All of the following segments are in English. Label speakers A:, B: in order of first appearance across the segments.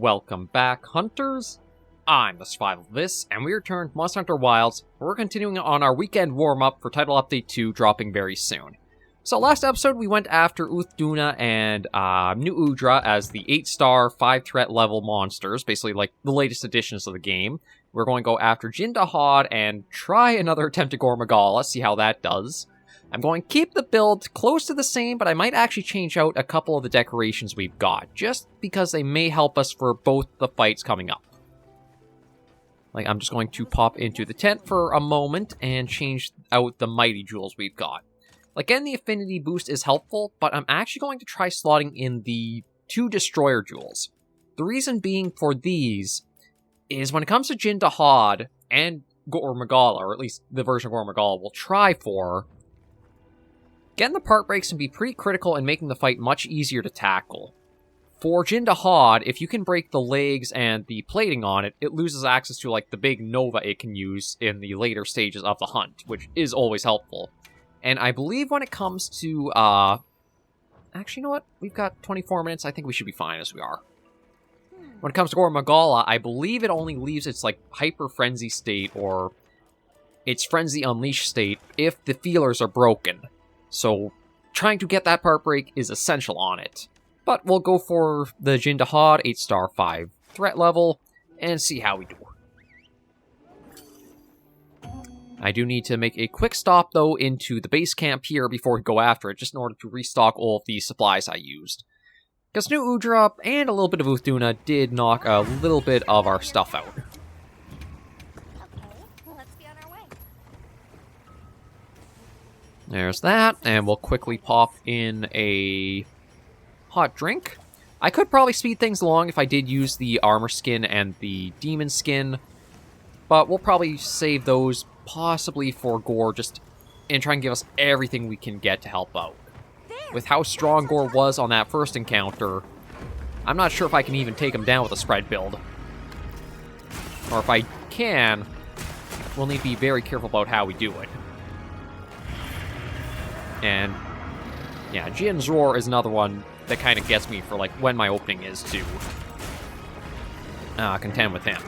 A: welcome back, hunters. I'm the Survivalist, and we returned to Monster Hunter Wilds. We're continuing on our weekend warm-up for Title Update 2, dropping very soon. So last episode, we went after Uthduna and New Udra as the 8-star, 5-threat level monsters, basically like the latest additions of the game. We're going to go after Jin Dahaad and try another attempt at Gore Magala, see how that does. I'm going to keep the build close to the same, but I might actually change out a couple of the decorations we've got, just because they may help us for both the fights coming up. Like, I'm just going to pop into the tent for a moment and change out the mighty jewels we've got. Like, getting the affinity boost is helpful, but I'm actually going to try slotting in the 2 destroyer jewels. The reason being for these is when it comes to Jin Dahaad and Gore Magala, or at least the version of Gore Magala we'll try for, getting the part breaks can be pretty critical in making the fight much easier to tackle. For Jin Dahaad, if you can break the legs and the plating on it, it loses access to like the big nova it can use in the later stages of the hunt, which is always helpful. And I believe when it comes to, actually, you know what? We've got 24 minutes. I think we should be fine as we are. When it comes to Gore Magala, I believe it only leaves its, like, Hyper Frenzy state or its Frenzy Unleashed state if the feelers are broken. So, trying to get that part break is essential on it. But we'll go for the Jin Dahaad 8-star 5 threat level and see how we do. I do need to make a quick stop, though, into the base camp here before we go after it, just in order to restock all of the supplies I used. Because New Udra and a little bit of Uthduna did knock a little bit of our stuff out.
B: Okay, well, let's be on our way.
A: There's that, and we'll quickly pop in a hot drink. I could probably speed things along if I did use the armor skin and the demon skin, but we'll probably save those possibly for Gore, just and try and give us everything we can get to help out. With how strong Gore was on that first encounter, I'm not sure if I can even take him down with a spread build. Or if I can, we'll need to be very careful about how we do it. And yeah, Jin's Roar is another one that kind of gets me for like when my opening is to contend with him.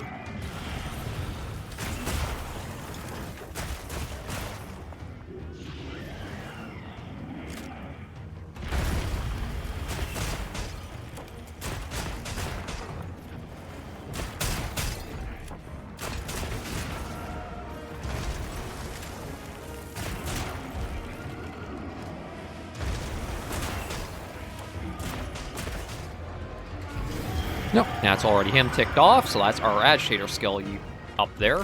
A: Nope, that's already him ticked off, so that's our Agitator skill up there.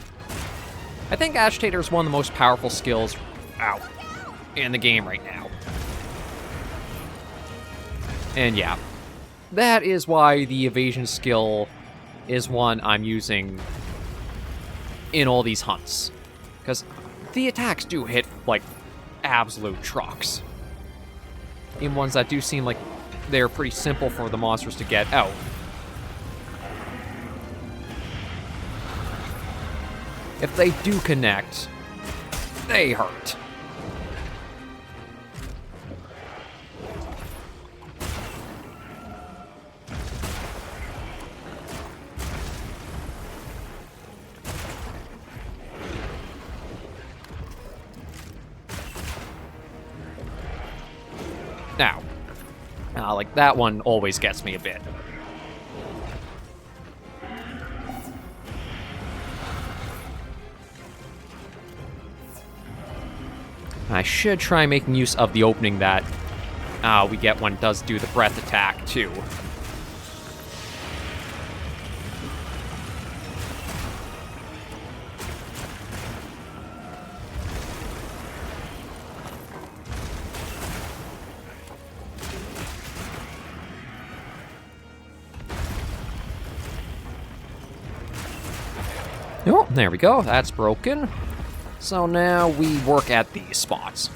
A: I think Agitator is one of the most powerful skills in the game right now. And yeah, that is why the evasion skill is one I'm using in all these hunts. Because the attacks do hit, like, absolute trucks. In ones that do seem like they're pretty simple for the monsters to get out. If they do connect, they hurt. Now, like that one always gets me a bit. I should try making use of the opening that we get when it does do the breath attack, too. Oh, there we go. That's broken. So now we work at these spots.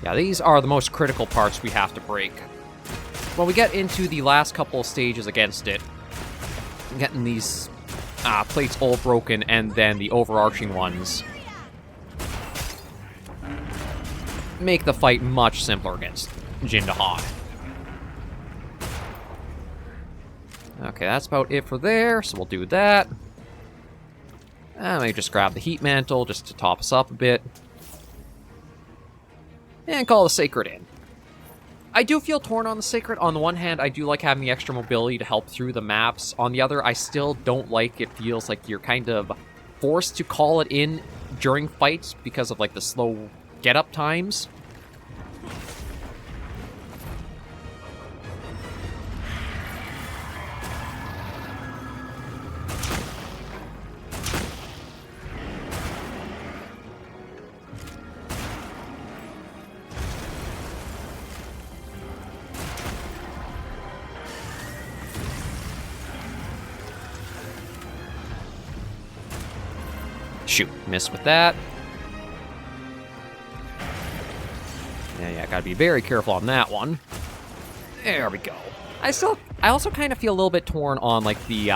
A: Yeah, these are the most critical parts we have to break. When we get into the last couple of stages against it, getting these plates all broken and then the overarching ones make the fight much simpler against Jin Dahaad. Okay, that's about it for there, so we'll do that. Maybe just grab the heat mantle just to top us up a bit. And call the Sacred in. I do feel torn on the Sacred. On the one hand, I do like having the extra mobility to help through the maps. On the other, I still don't like it feels like you're kind of forced to call it in during fights because of like the slow get-up times. Shoot, missed with that. Yeah, gotta be very careful on that one. There we go. I also kind of feel a little bit torn on, like, the,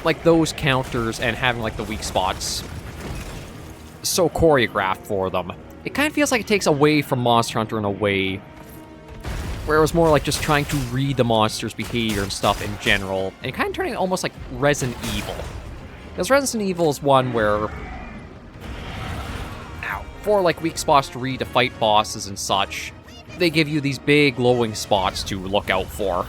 A: like, those counters and having, like, the weak spots so choreographed for them. It kind of feels like it takes away from Monster Hunter in a way where it was more like just trying to read the monster's behavior and stuff in general, and kind of turning it almost like Resident Evil. Because Resident Evil is one where, for like weak spots to read to fight bosses and such, they give you these big glowing spots to look out for.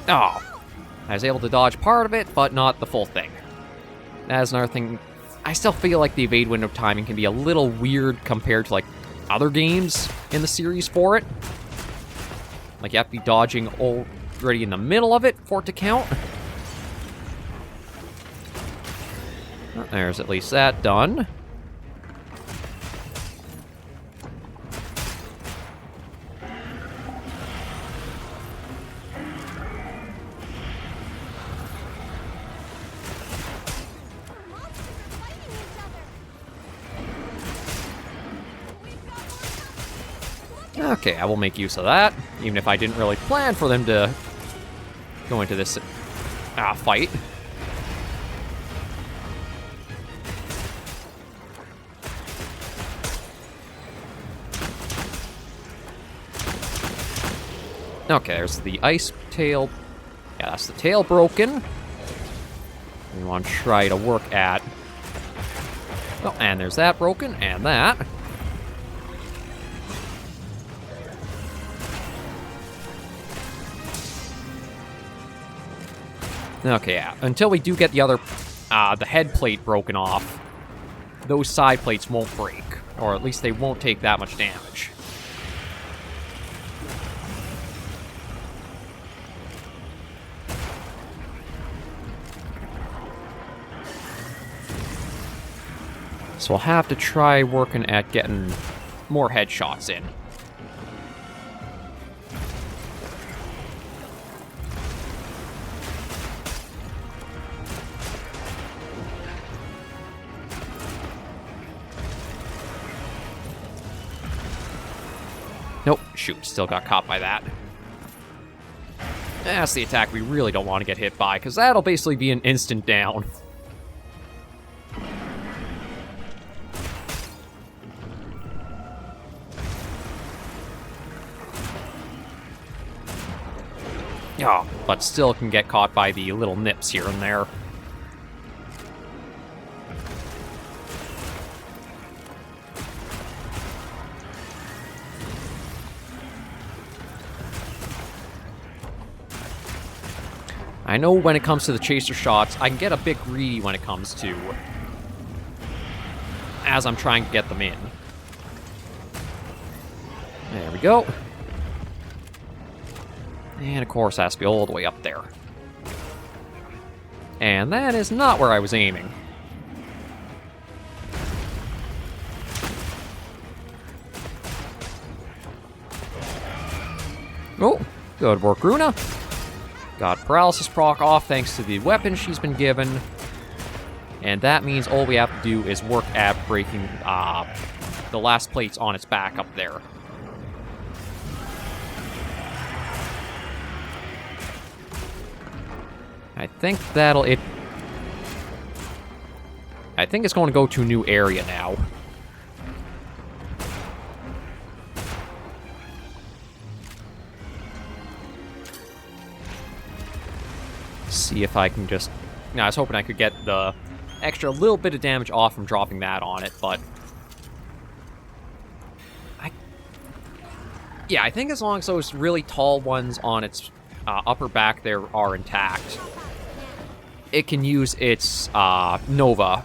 A: Oh, I was able to dodge part of it, but not the full thing. That is another thing. I still feel like the evade window timing can be a little weird compared to, like, other games in the series for it. Like, you have to be dodging already in the middle of it for it to count. Well, there's at least that done. Okay, I will make use of that, even if I didn't really plan for them to go into this fight. Okay, there's the ice tail. Yeah, that's the tail broken. We want to try to work at... Oh, and there's that broken, and that. Okay, yeah. Until we do get the other, the head plate broken off, those side plates won't break. Or at least they won't take that much damage. So we'll have to try working at getting more headshots in. Nope, shoot, still got caught by that. That's the attack we really don't want to get hit by, because that'll basically be an instant down. Oh, but still can get caught by the little nips here and there. I know when it comes to the chaser shots, I can get a bit greedy when it comes to... as I'm trying to get them in. There we go. And of course, it has to be all the way up there. And that is not where I was aiming. Oh, good work, Runa. Got paralysis proc off thanks to the weapon she's been given. And that means all we have to do is work at breaking the last plates on its back up there. I think that'll it. I think it's going to go to a new area now. See if I can just... Now, I was hoping I could get the extra little bit of damage off from dropping that on it, but... Yeah, I think as long as those really tall ones on its upper back there are intact, it can use its Nova.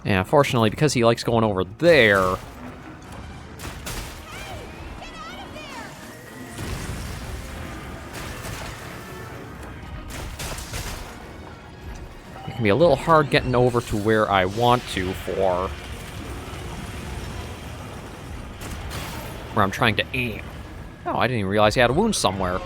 A: And unfortunately, because he likes going over there... It can be a little hard getting over to where I want to for... where I'm trying to aim. Oh, I didn't even realize he had a wound somewhere.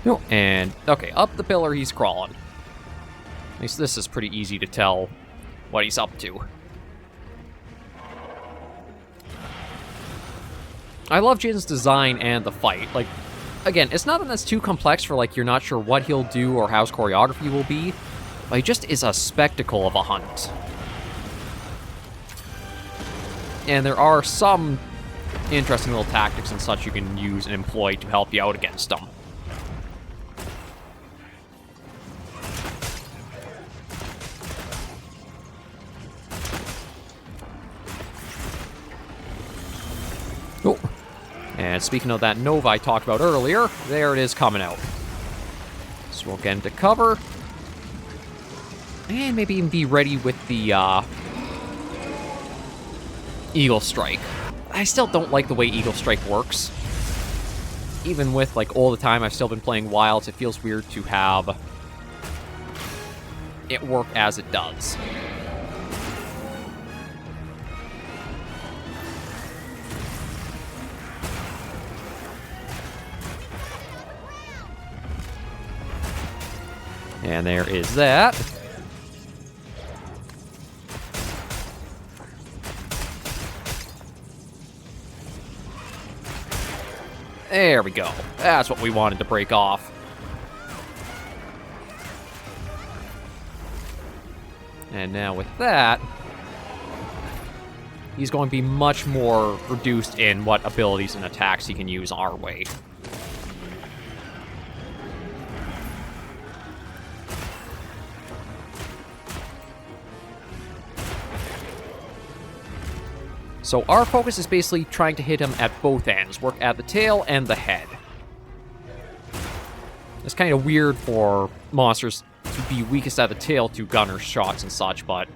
A: No, and, okay, up the pillar he's crawling. At least this is pretty easy to tell what he's up to. I love Jin's design and the fight. Like, again, it's not that that's too complex for, like, you're not sure what he'll do or how his choreography will be, but he just is a spectacle of a hunt. And there are some interesting little tactics and such you can use and employ to help you out against them. Oh. And speaking of that Nova I talked about earlier, there it is coming out. So we'll get into cover. And maybe even be ready with the Eagle Strike. I still don't like the way Eagle Strike works. Even with, like, all the time I've still been playing Wilds, it feels weird to have it work as it does. And there is that. There we go. That's what we wanted to break off. And now with that, he's going to be much more reduced in what abilities and attacks he can use our way. So our focus is basically trying to hit him at both ends, work at the tail and the head. It's kind of weird for monsters to be weakest at the tail to gunner shots and such, but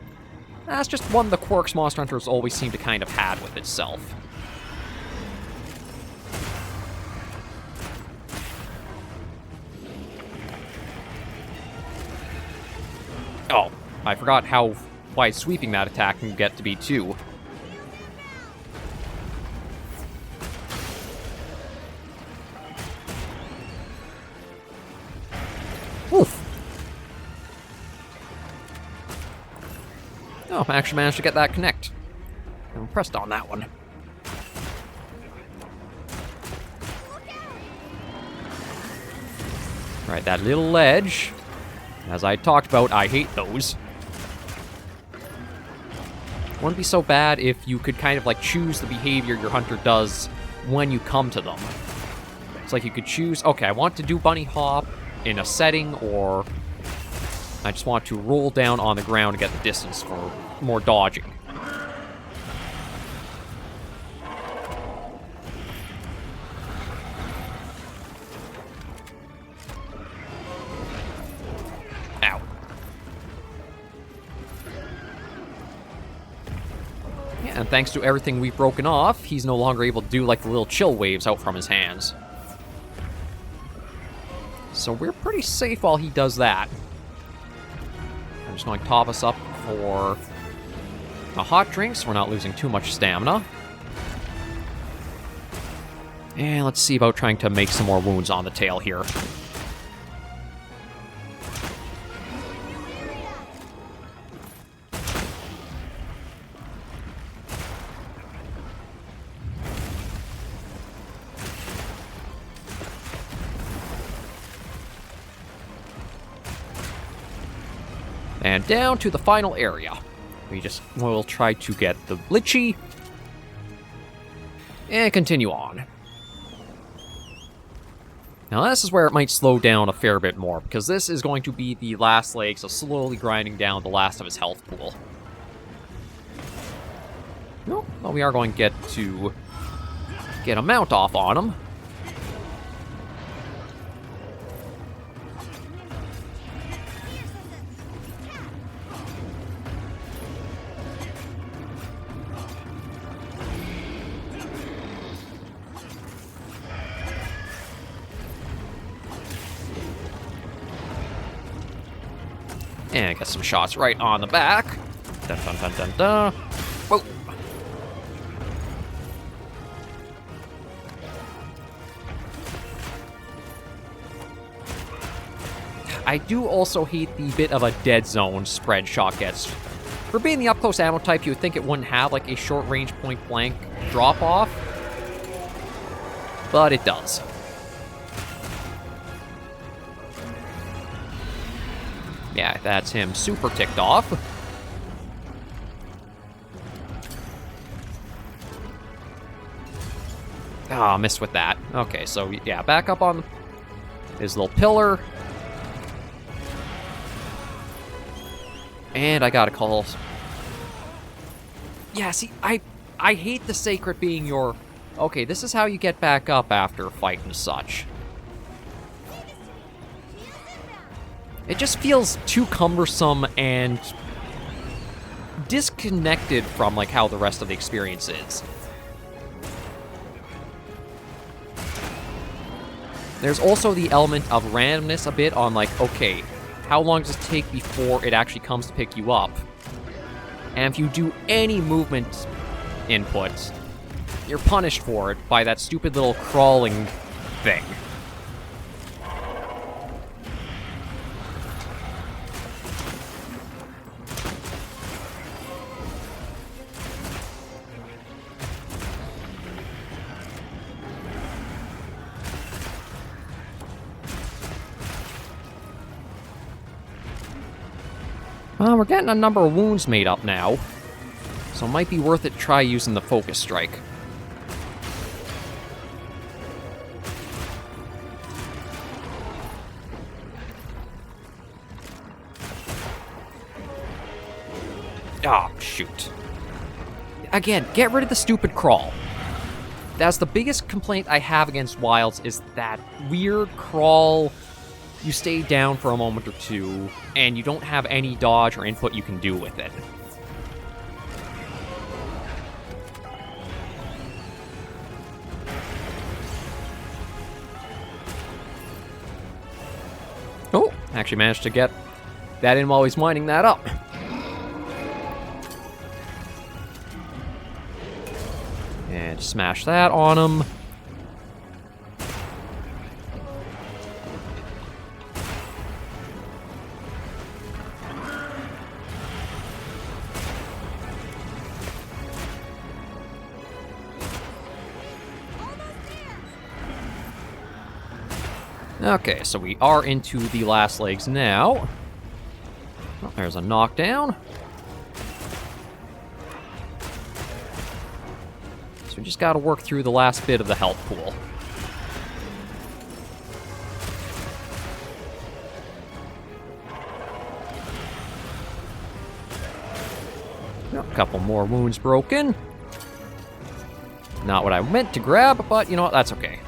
A: that's just one of the quirks Monster Hunters always seem to kind of had with itself. Oh, I forgot how wide sweeping that attack can get to be too. Oof. Oh, I actually managed to get that connect. I'm impressed on that one. Right, that little ledge. As I talked about, I hate those. Wouldn't be so bad if you could kind of like choose the behavior your hunter does when you come to them. It's like you could choose, okay, I want to do bunny hop in a setting, or I just want to roll down on the ground to get the distance for more dodging. And thanks to everything we've broken off, he's no longer able to do like the little chill waves out from his hands. So we're pretty safe while he does that. I'm just going to top us up for a hot drink so we're not losing too much stamina. And let's see about trying to make some more wounds on the tail here. And down to the final area. We'll try to get the Litchi. And continue on. Now this is where it might slow down a fair bit more, because this is going to be the last leg, so slowly grinding down the last of his health pool. No, well, we are going to get a mount off on him. And get some shots right on the back. Dun dun dun dun dun. Whoa. I do also hate the bit of a dead zone spread shot gets. For being the up-close ammo type, you would think it wouldn't have like a short-range point-blank drop-off. But it does. Yeah, that's him super ticked off. Ah, missed with that. Okay, so yeah, back up on his little pillar. And I gotta call. Yeah, see, I hate the sacred being your... Okay, this is how you get back up after a fight and such. It just feels too cumbersome and disconnected from like how the rest of the experience is. There's also the element of randomness a bit on like, okay, how long does it take before it actually comes to pick you up? And if you do any movement input, you're punished for it by that stupid little crawling thing. We're getting a number of wounds made up now, so it might be worth it to try using the focus strike. Ah, shoot. Again, get rid of the stupid crawl. That's the biggest complaint I have against Wilds, is that weird crawl. You stay down for a moment or two, and you don't have any dodge or input you can do with it. Oh, actually managed to get that in while he's winding that up. And smash that on him. Okay, so we are into the last legs now. Oh, there's a knockdown. So we just gotta work through the last bit of the health pool. A couple more wounds broken. Not what I meant to grab, but you know what, that's okay.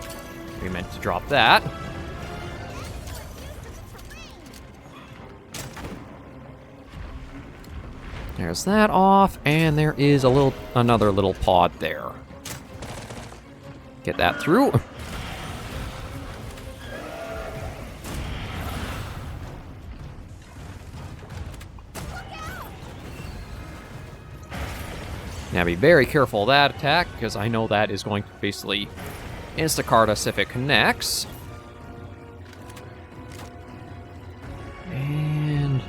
A: We meant to drop that. There's that off, and there is another little pod there. Get that through. Now be very careful of that attack, because I know that is going to basically instacart us if it connects. And...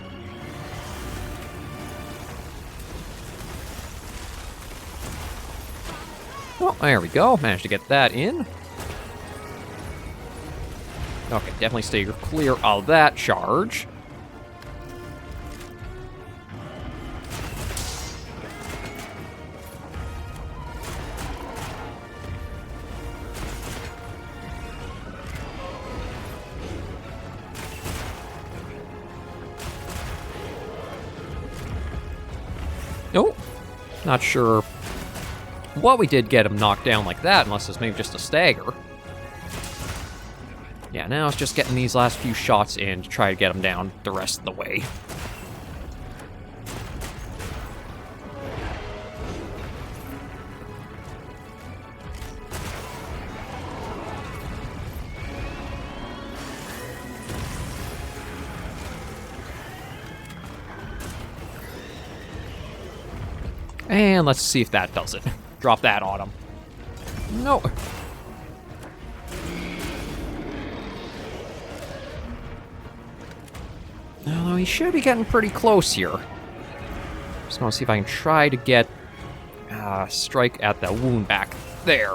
A: oh, there we go. Managed to get that in. Okay, definitely stay clear of that charge. Nope. Not sure what we did get him knocked down like that, unless it's maybe just a stagger. Yeah, now it's just getting these last few shots in to try to get him down the rest of the way. And let's see if that does it. Drop that on him. No. Although he should be getting pretty close here. Just want to see if I can try to get a strike at the wound back there.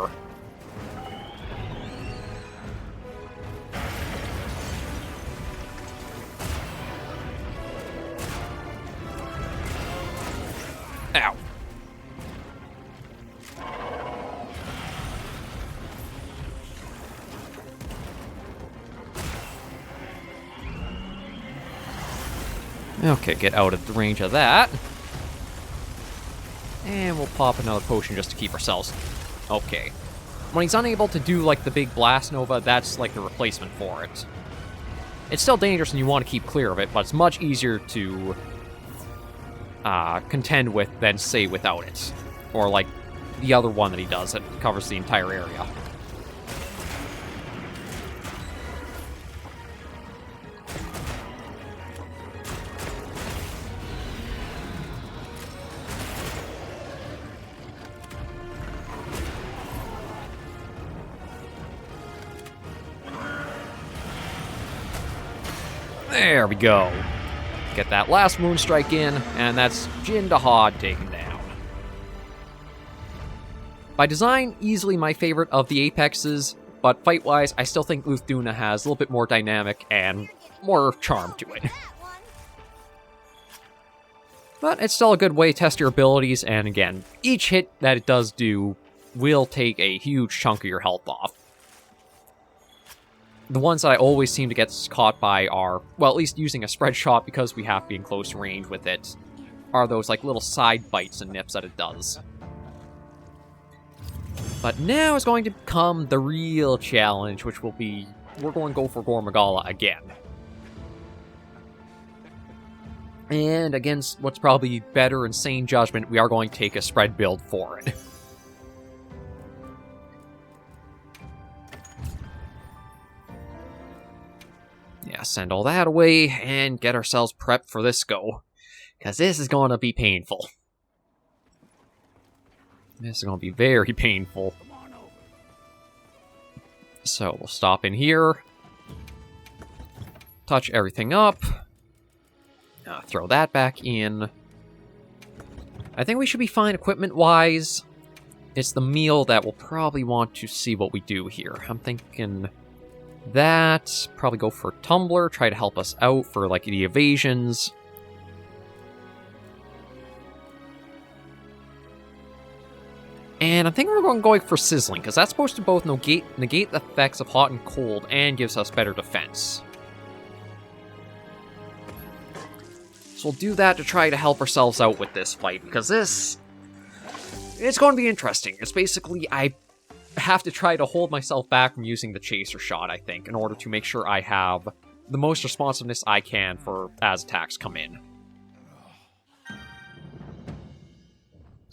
A: Ow. Okay, get out of the range of that. And we'll pop another potion just to keep ourselves okay. When he's unable to do, like, the big Blast Nova, that's, like, the replacement for it. It's still dangerous and you want to keep clear of it, but it's much easier to contend with than, say, without it. Or, like, the other one that he does that covers the entire area. There we go. Get that last Moonstrike in, and that's Jin Dahaad taken down. By design, easily my favorite of the Apexes, but fight-wise, I still think Uthduna has a little bit more dynamic and more charm to it. But it's still a good way to test your abilities, and again, each hit that it does do will take a huge chunk of your health off. The ones that I always seem to get caught by are, well, at least using a spread shot because we have to be in close range with it, are those like little side bites and nips that it does. But now is going to come the real challenge, which will be, we're going to go for Gore Magala again. And against what's probably better and sane judgment, we are going to take a spread build for it. Yeah, send all that away and get ourselves prepped for this go. Because this is going to be painful. This is going to be very painful. So we'll stop in here. Touch everything up. Throw that back in. I think we should be fine equipment-wise. It's the meal that we'll probably want to see what we do here. I'm thinking that. Probably go for Tumbler, try to help us out for like the evasions. And I think we're going for Sizzling, because that's supposed to both negate the effects of hot and cold and gives us better defense. So we'll do that to try to help ourselves out with this fight, because it's going to be interesting. It's basically, I have to try to hold myself back from using the Chaser Shot, I think, in order to make sure I have the most responsiveness I can for as attacks come in.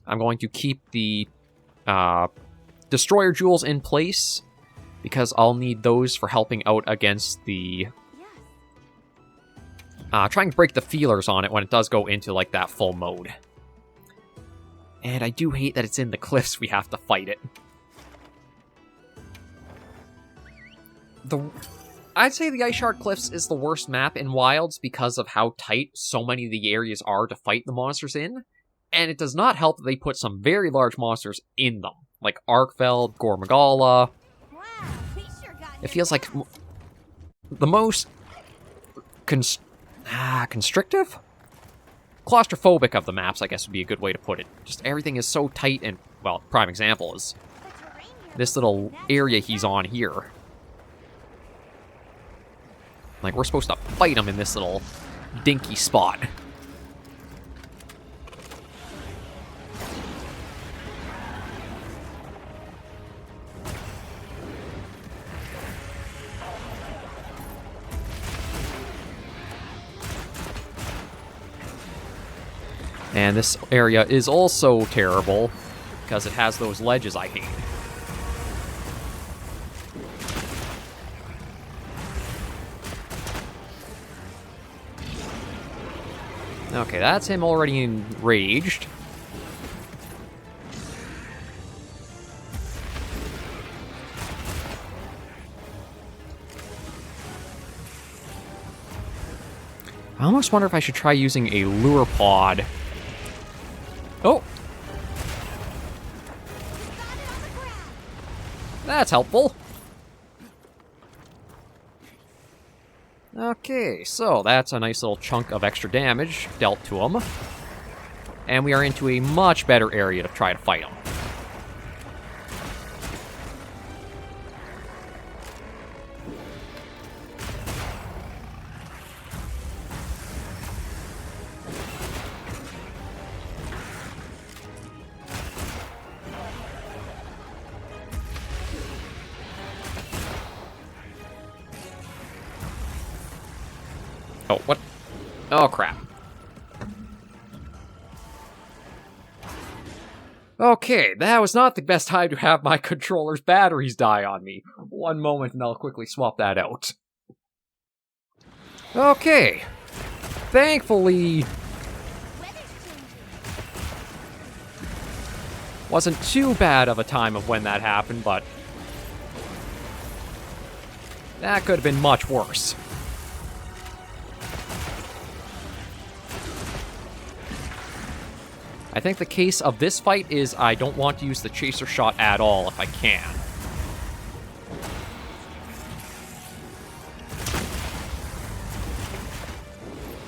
A: I'm going to keep the Destroyer Jewels in place, because I'll need those for helping out against the... trying to break the feelers on it when it does go into, like, that full mode. And I do hate that it's in the cliffs we have to fight it. I'd say the Ice Shard Cliffs is the worst map in Wilds because of how tight so many of the areas are to fight the monsters in. And it does not help that they put some very large monsters in them, like Arkfeld, Gore Magala. It feels like the most constrictive? Claustrophobic of the maps, I guess would be a good way to put it. Just everything is so tight and, well, prime example is this little area he's on here. Like, we're supposed to fight him in this little dinky spot. And this area is also terrible, because it has those ledges I hate. Okay, that's him already enraged. I almost wonder if I should try using a lure pod. Oh! That's helpful. Okay, so that's a nice little chunk of extra damage dealt to him. And we are into a much better area to try to fight him. Oh, what? Oh, crap. Okay, that was not the best time to have my controller's batteries die on me. One moment and I'll quickly swap that out. Okay. Thankfully... wasn't too bad of a time of when that happened, but... that could have been much worse. I think the case of this fight is I don't want to use the chaser shot at all if I can.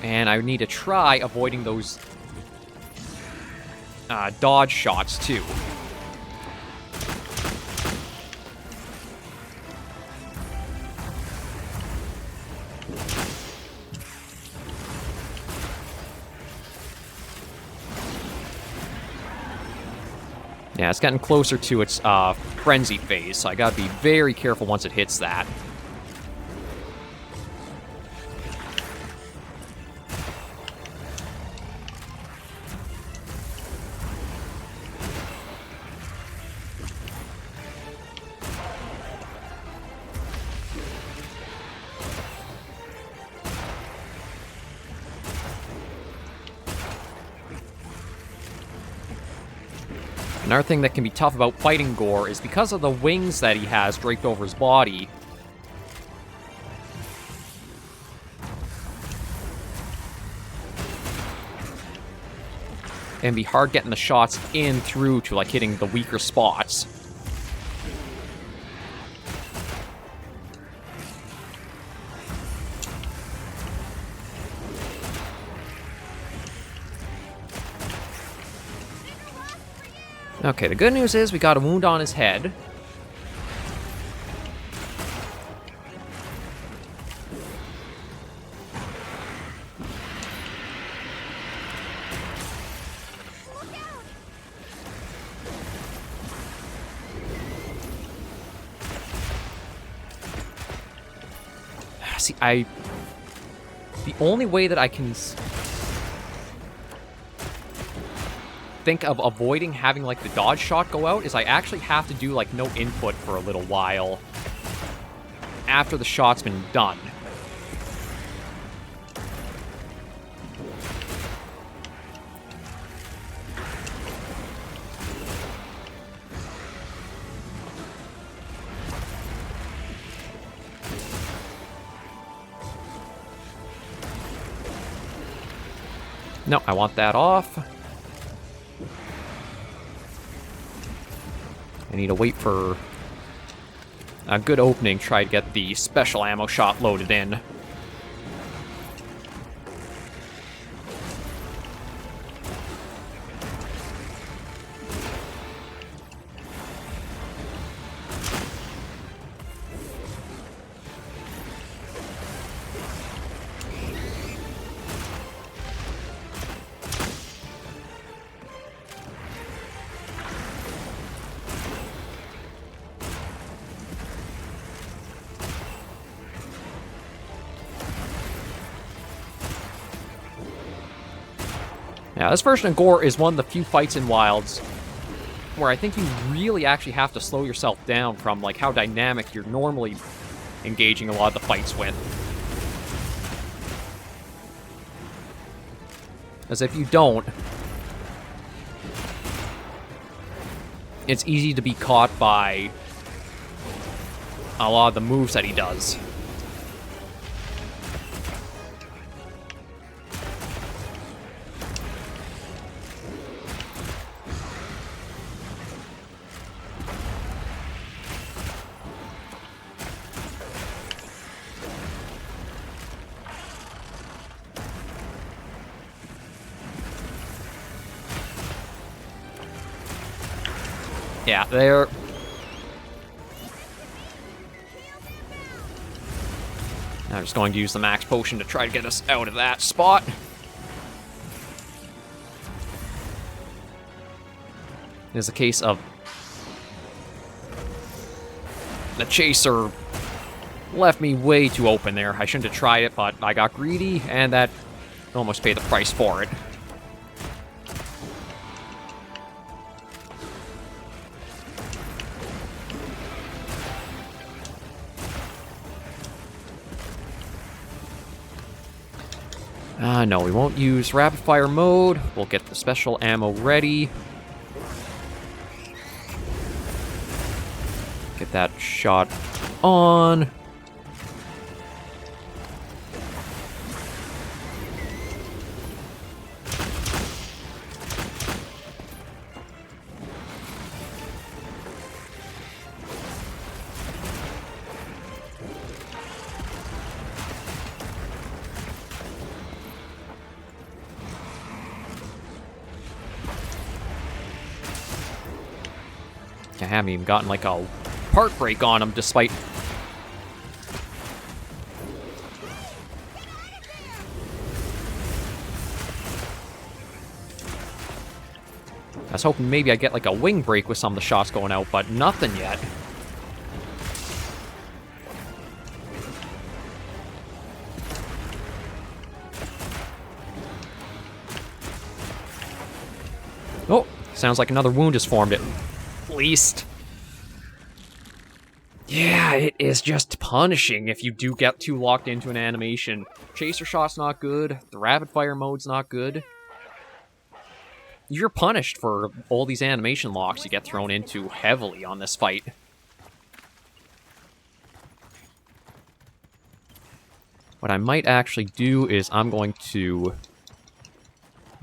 A: And I need to try avoiding those dodge shots too. Yeah, it's getting closer to its frenzy phase, so I gotta be very careful once it hits that. Another thing that can be tough about fighting Gore is because of the wings that he has draped over his body. It can be hard getting the shots in through to, like, hitting the weaker spots. Okay, the good news is we got a wound on his head. See, the only way that I can... think of avoiding having, like, the dodge shot go out is I actually have to do, like, no input for a little while after the shot's been done. No, I want that off. I need to wait for a good opening, try to get the special ammo shot loaded in. Now, this version of Gore is one of the few fights in Wilds where I think you really actually have to slow yourself down from, like, how dynamic you're normally engaging a lot of the fights with. As if you don't, it's easy to be caught by a lot of the moves that he does. Yeah, there. I'm just going to use the max potion to try to get us out of that spot. It is a case of the chaser left me way too open there. I shouldn't have tried it, but I got greedy, and that almost paid the price for it. No, we won't use rapid fire mode. We'll get the special ammo ready. Get that shot on. I haven't even gotten, like, a part break on him, despite... I was hoping maybe I'd get, like, a wing break with some of the shots going out, but nothing yet. Oh, sounds like another wound has formed at least. Yeah, it is just punishing if you do get too locked into an animation. Chaser shot's not good. The rapid fire mode's not good. You're punished for all these animation locks you get thrown into heavily on this fight. What I might actually do is I'm going to...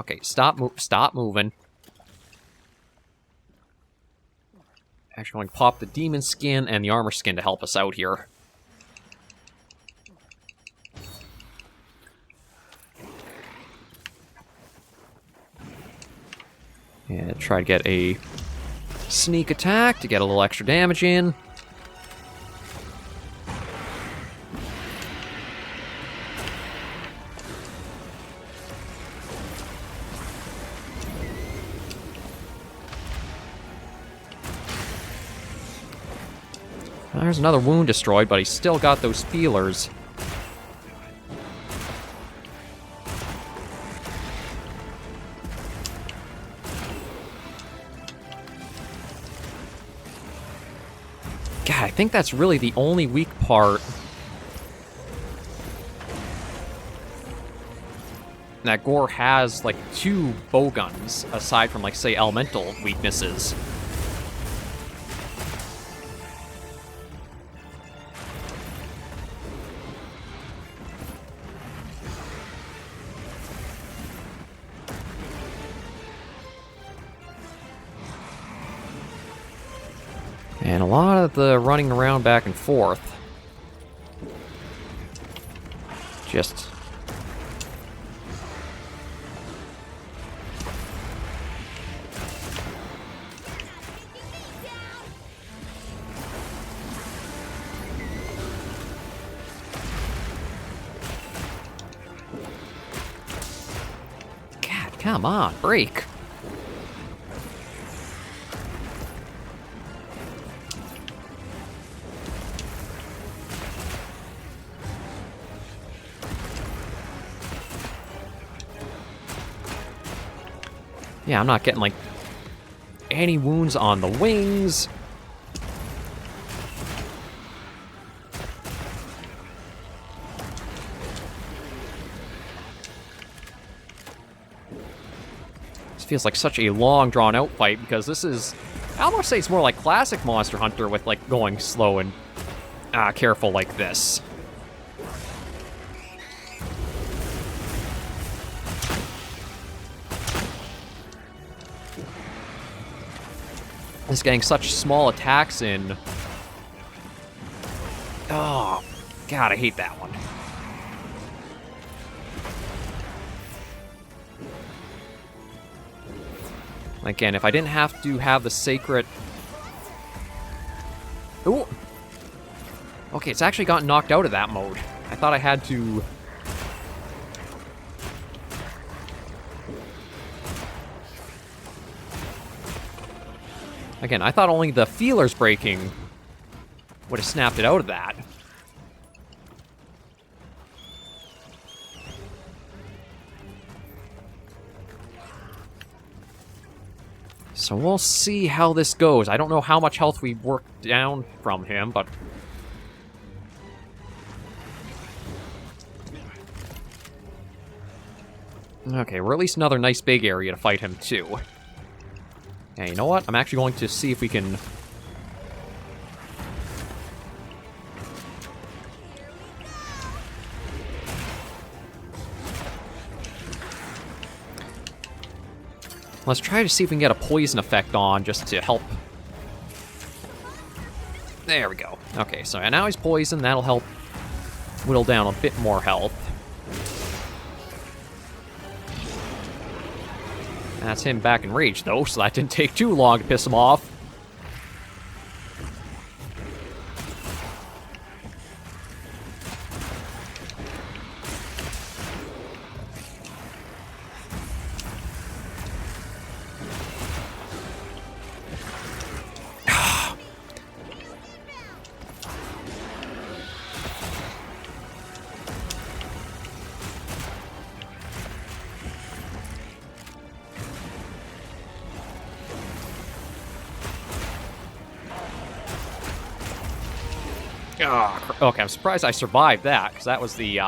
A: Okay, stop moving. Actually going to pop the demon skin and the armor skin to help us out here. And try to get a sneak attack to get a little extra damage in. There's another wound destroyed, but he's still got those feelers. I think that's really the only weak part that Gore has, like, 2 bowguns, aside from, like, say, elemental weaknesses. And a lot of the running around back and forth just... God, come on, break. Yeah, I'm not getting, like, any wounds on the wings. This feels like such a long, drawn-out fight, because this is... I almost say it's more like classic Monster Hunter with, like, going slow and careful like this. It's getting such small attacks in. Oh, God, I hate that one. Again, if I didn't have to have the sacred... Ooh! Okay, it's actually gotten knocked out of that mode. I thought I had to... Again, I thought only the feelers breaking would have snapped it out of that. So we'll see how this goes. I don't know how much health we worked down from him, but... Okay, we're at least another nice big area to fight him, too. Yeah, you know what? I'm actually going to see if we can... Let's try to see if we can get a poison effect on, just to help. There we go. Okay, so now he's poisoned. That'll help whittle down a bit more health. That's him back in rage, though, so that didn't take too long to piss him off. Okay, I'm surprised I survived that, because that was the,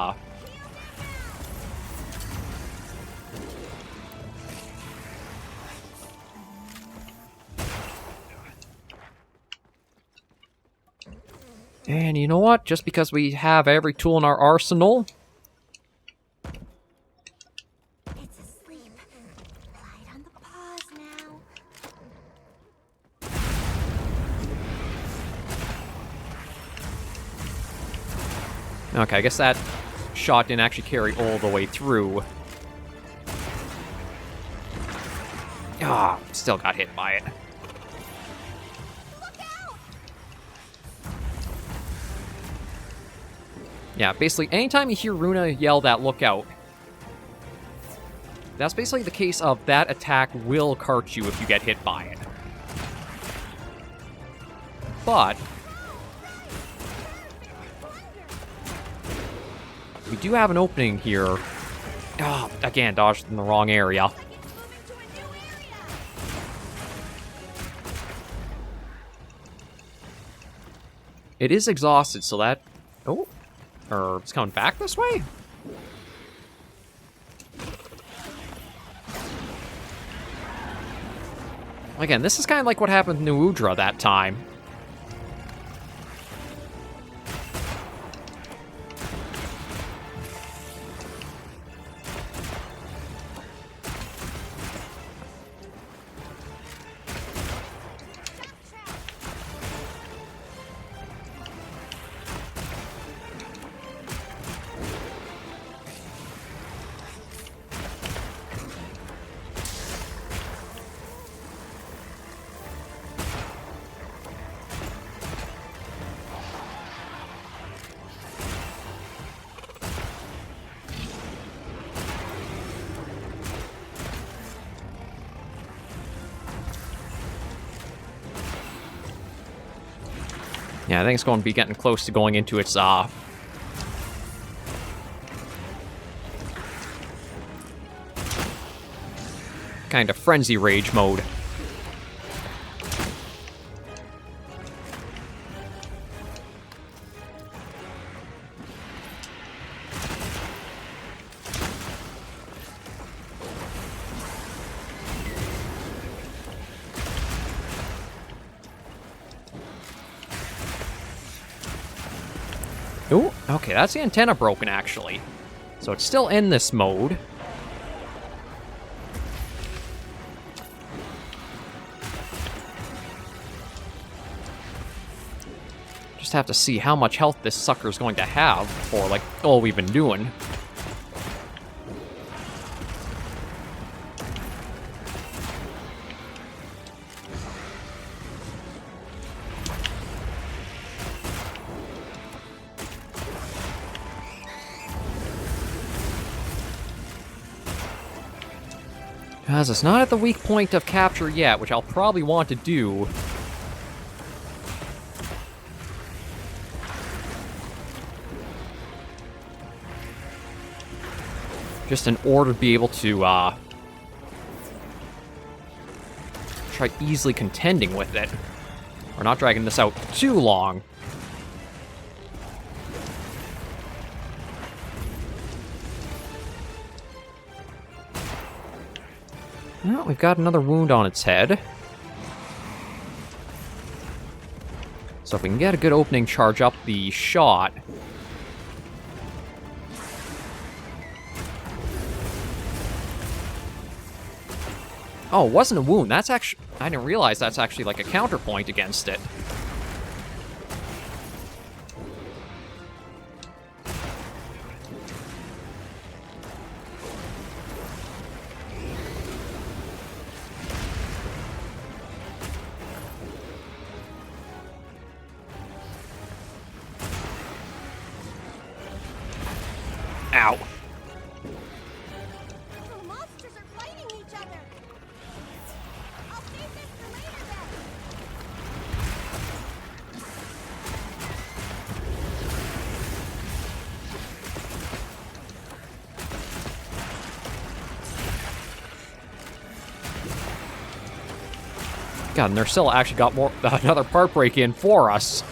A: And you know what? Just because we have every tool in our arsenal...
B: It's asleep. Light on the paws now.
A: Okay, I guess that shot didn't actually carry all the way through. Ah, still got hit by it. Yeah, basically, anytime you hear Runa yell that "look out," that's basically the case of that attack will cart you if you get hit by it. But we do have an opening here. Oh, again, dodged in the wrong area. It is exhausted, so that... Oh, or it's coming back this way? Again, this is kind of like what happened to Udra that time. Yeah, I think it's going to be getting close to going into its, kind of frenzy rage mode. Ooh, okay, that's the antenna broken, actually. So it's still in this mode. Just have to see how much health this sucker's going to have for, like, all we've been doing. As it's not at the weak point of capture yet, which I'll probably want to do. Just in order to be able to, try easily contending with it. We're not dragging this out too long. Well, we've got another wound on its head. So if we can get a good opening, charge up the shot. Oh, it wasn't a wound. That's actually... I didn't realize that's actually like a counterpoint against it. Ow.
B: The monsters are fighting each other. I'll save this for later then.
A: God, and they're still actually got more another part break in for us.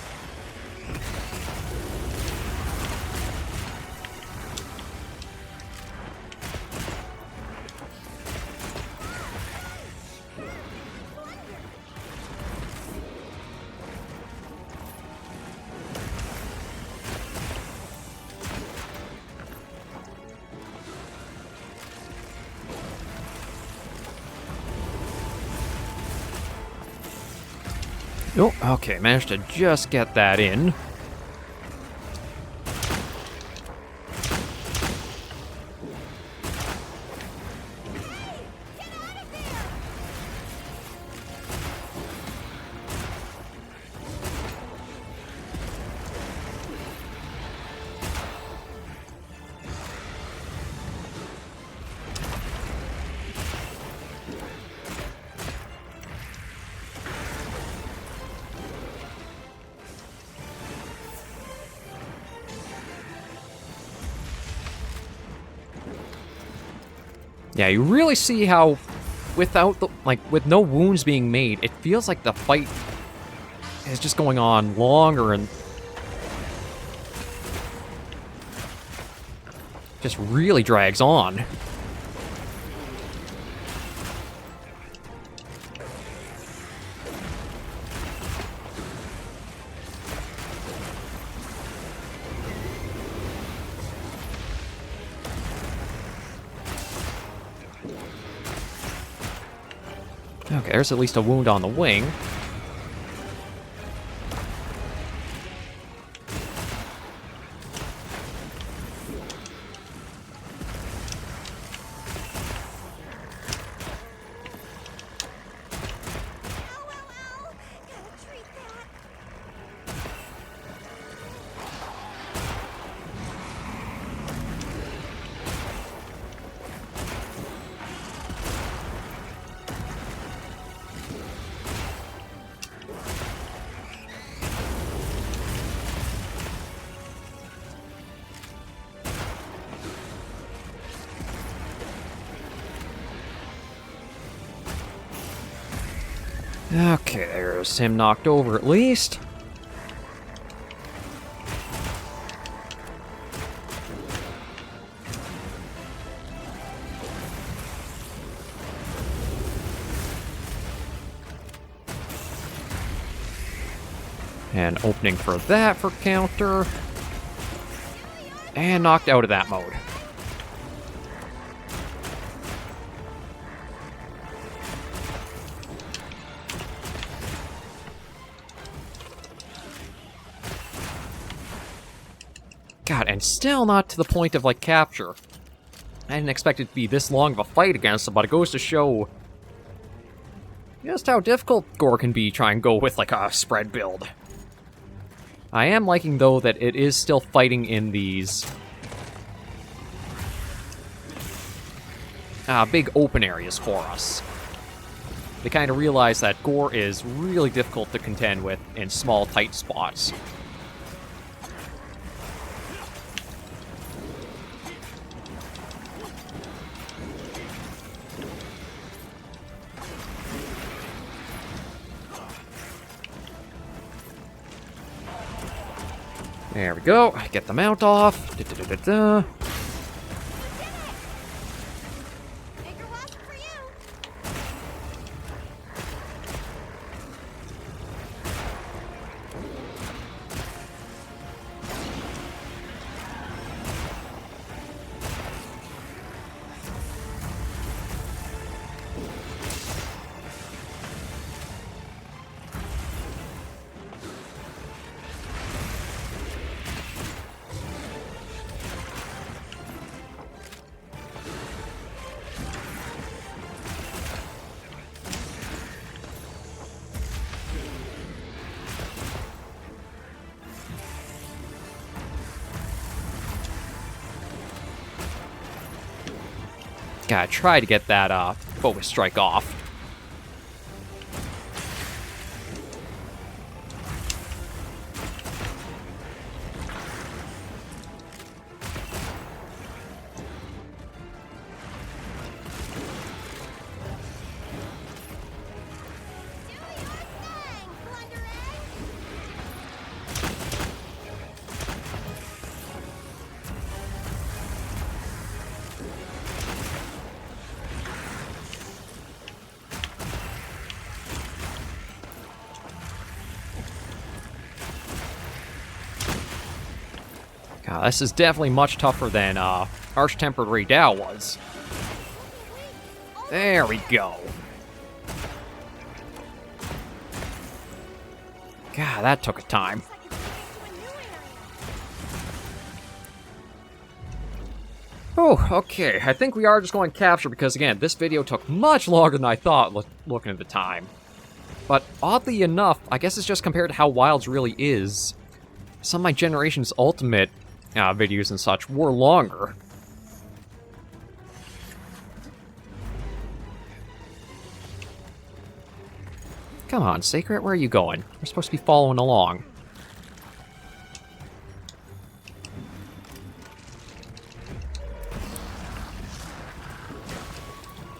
A: Oh, okay, managed to just get that in. Yeah, you really see how, without the, like, with no wounds being made, it feels like the fight is just going on longer and just really drags on. Okay, there's at least a wound on the wing.
B: Gotta treat that.
A: Okay, there's him knocked over at least. And opening for that for counter. And knocked out of that mode. God, and still not to the point of, like, capture. I didn't expect it to be this long of a fight against him, but it goes to show just how difficult Gore can be trying to go with, like, a spread build. I am liking, though, that it is still fighting in these big open areas for us. They kind of realize that Gore is really difficult to contend with in small, tight spots. There we go. Get the mount off. Da-da-da-da-da.
B: Bigger wasp for you.
A: Gotta try to get that focus strike off. God, this is definitely much tougher than Arch-Tempered Raydao was. There we go. God, that took a time. Oh, okay. I think we are just going to capture because, again, this video took much longer than I thought looking at the time. But oddly enough, I guess it's just compared to how Wilds really is. Some of my Generation's Ultimate videos and such were longer. Come on, Sacred, where are you going? We're supposed to be following along.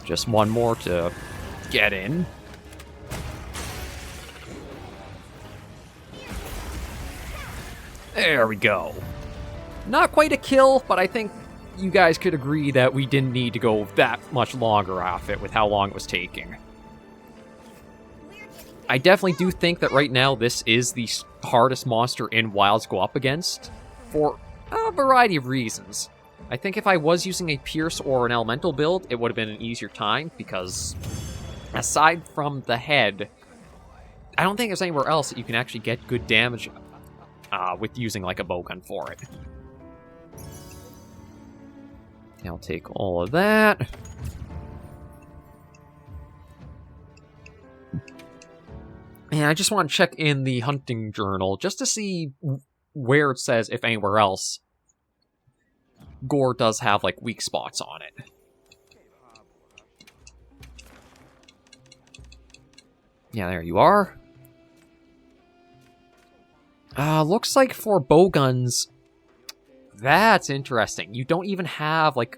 A: Just one more to get in. There we go. Not quite a kill, but I think you guys could agree that we didn't need to go that much longer off it with how long it was taking. I definitely do think that right now this is the hardest monster in Wilds to go up against for a variety of reasons. I think if I was using a Pierce or an Elemental build, it would have been an easier time because aside from the head, I don't think there's anywhere else that you can actually get good damage with using like a bowgun for it. I'll take all of that. And I just want to check in the hunting journal just to see where it says, if anywhere else, Gore does have, like, weak spots on it. Yeah, there you are. Looks like for bowguns, that's interesting. You don't even have, like,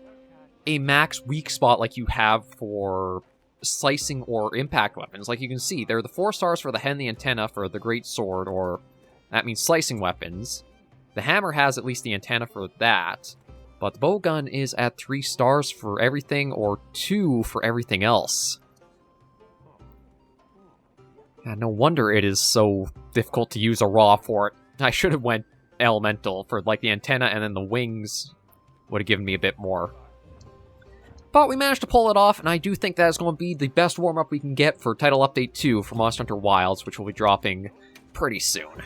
A: a max weak spot like you have for slicing or impact weapons. Like you can see, they're the 4 stars for the head and the antenna for the great sword, or that means slicing weapons. The hammer has at least the antenna for that, but the bowgun is at 3 stars for everything, or 2 for everything else. Yeah, no wonder it is so difficult to use a raw for it. I should have went elemental for like the antenna, and then the wings would have given me a bit more. But we managed to pull it off, and I do think that is going to be the best warm-up we can get for Title Update 2 for Monster Hunter Wilds, which will be dropping pretty soon.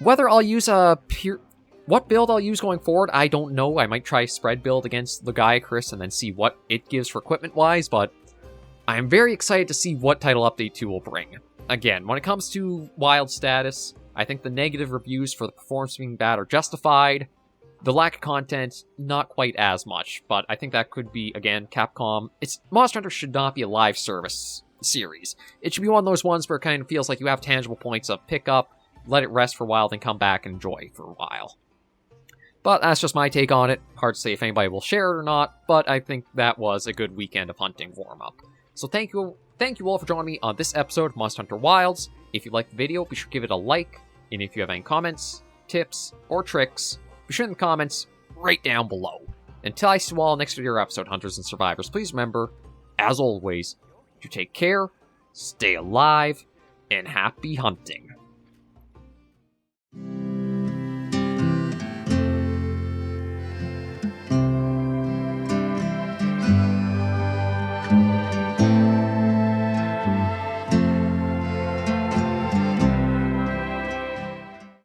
A: Whether I'll use what build I'll use going forward, I don't know. I might try spread build against the Gallagher and then see what it gives for equipment-wise, but I'm very excited to see what Title Update 2 will bring. Again, when it comes to Wild status, I think the negative reviews for the performance being bad are justified. The lack of content, not quite as much, but I think that could be, again, Capcom. Monster Hunter should not be a live service series. It should be one of those ones where it kind of feels like you have tangible points of pick up, let it rest for a while, then come back and enjoy for a while. But that's just my take on it. Hard to say if anybody will share it or not, but I think that was a good weekend of hunting warm-up. So thank you all for joining me on this episode of Monster Hunter Wilds. If you liked the video, be sure to give it a like, and if you have any comments, tips, or tricks, be sure in the comments right down below. Until I see you all next video episode, Hunters and Survivors, please remember, as always, to take care, stay alive, and happy hunting.